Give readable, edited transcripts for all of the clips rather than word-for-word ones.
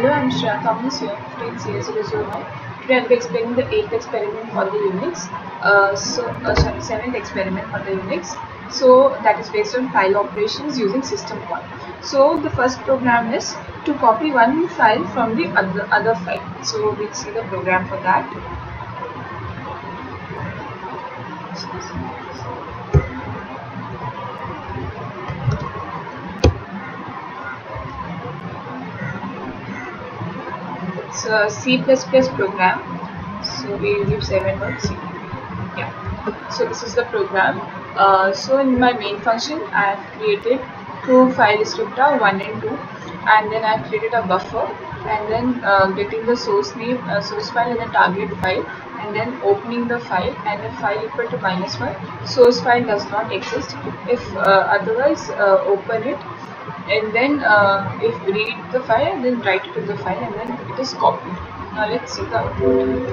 Hello, I'm Shreya Thomas here from CS009. Today I'll be explaining the 8th experiment for the Unix. Sorry, 7th experiment for the Unix. So that is based on file operations using system call. So the first program is to copy one file from the other file. So we'll see the program for that. It's a C++ program, so we use 7.c. Yeah. So this is the program. So in my main function, I have created two file descriptor 1 and 2, and then I have created a buffer, and then getting the source name, source file and the target file, and then opening the file, and if file equal to -1, source file does not exist. If otherwise, open it. And then if read the file and then write it to the file, and then it is copied. Now let's see the output.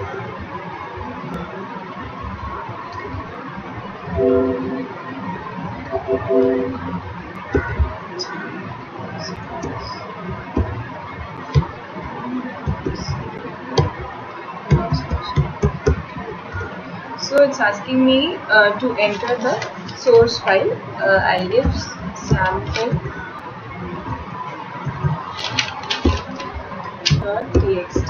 So it's asking me to enter the source file. I'll give sample.txt.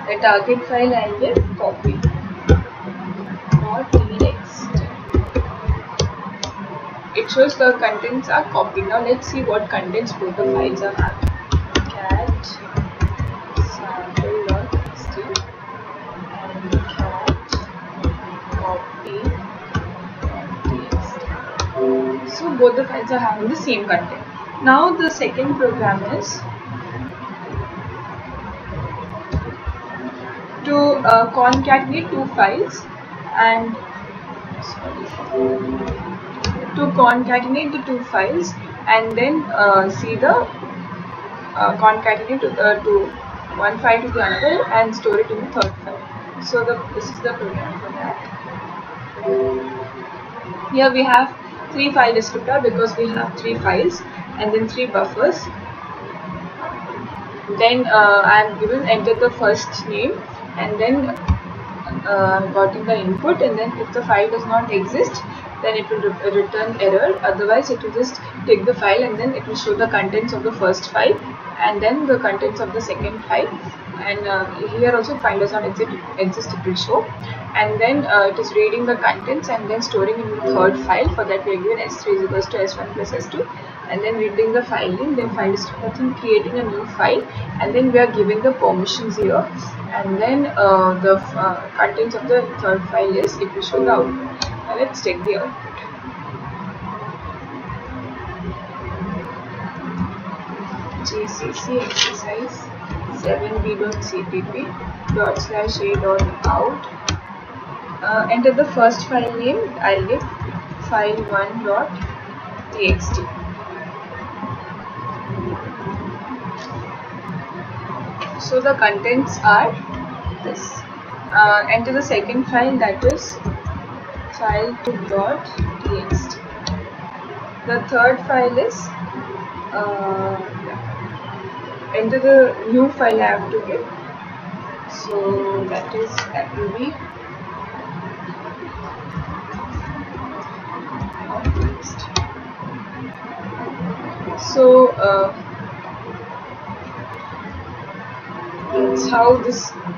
The target file I'll give copy. It shows the contents are copied. Now let's see what contents both the files are having. Cat sample.txt and cat copy.txt. So both the files are having the same content. Now the second program is to concatenate two files and then see the concatenate to one file to the another and store it in the third file. So this is the program for that. Here we have 3 file descriptor because we have 3 files, and then 3 buffers. Then I am given enter the first name, and then gotten the input, and then if the file does not exist, then it will return error. Otherwise it will just take the file, and then it will show the contents of the first file and then the contents of the second file, and here also file does not exist, it will show, and then it is reading the contents and then storing in the third file. For that we are given s3 is equals to s1 plus s2, and then reading the file name, then file descriptor, creating a new file, and then we are giving the permissions here, and then the contents of the third file is, it will show the output. Now let's check the output. GCC exercise 7b.cpp.a.out. Enter the first file name. I'll give file1.txt. So the contents are this. Enter the second file, that is file2.txt. The third file is enter the new file I have to give. So that will be text. So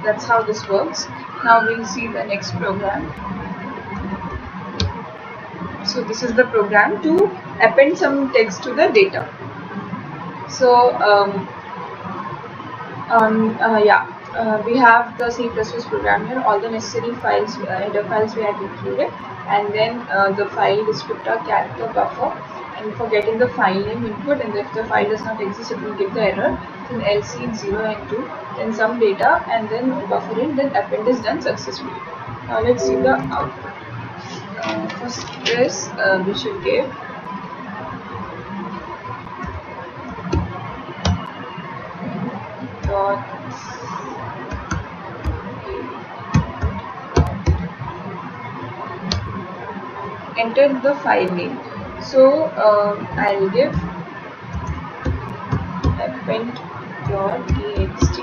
that's how this works. Now we'll see the next program. So this is the program to append some text to the data. So we have the C++ program here. All the necessary files, header files we have included, and then the file descriptor, character buffer, and for getting the file name input, and if the file does not exist, it will give the error. Then LC in 0 and 2, then some data, and then buffer in, then append is done successfully. Now let's see the output. First is we should give dot enter the file name. So I'll give append.txt.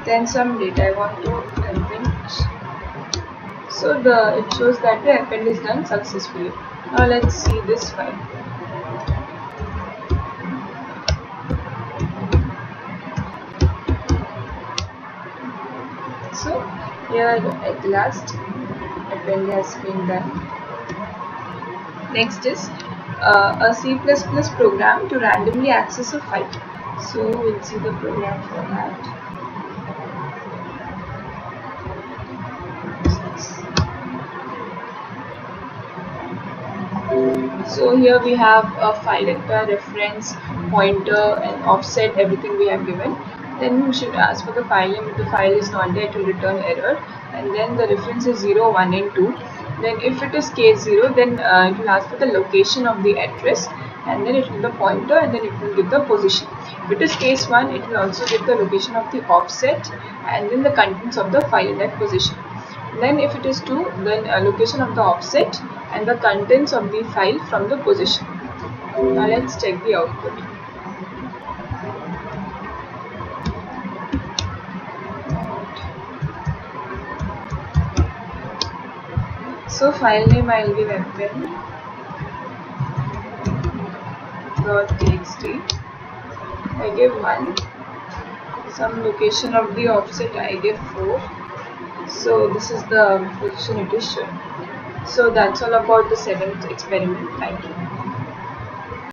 Then some data I want to append. So it shows that the append is done successfully. Now let's see this file. So here at last append has been done. Next is a C++ program to randomly access a file. So we'll see the program for that. So here we have a file vector, reference, pointer and offset, everything we have given. Then we should ask for the file name. If the file is not there, it will return error. And then the reference is 0, 1 and 2. Then if it is case 0, then it will ask for the location of the address, and then it will give the pointer, and then it will give the position. If it is case 1, it will also give the location of the offset and then the contents of the file in that position. Then if it is 2, then location of the offset and the contents of the file from the position. Now let's check the output. So file name I will give append.txt. I give 1. Some location of the offset I give 4. So this is the position it is showing. So that's all about the 7th experiment. Thank you.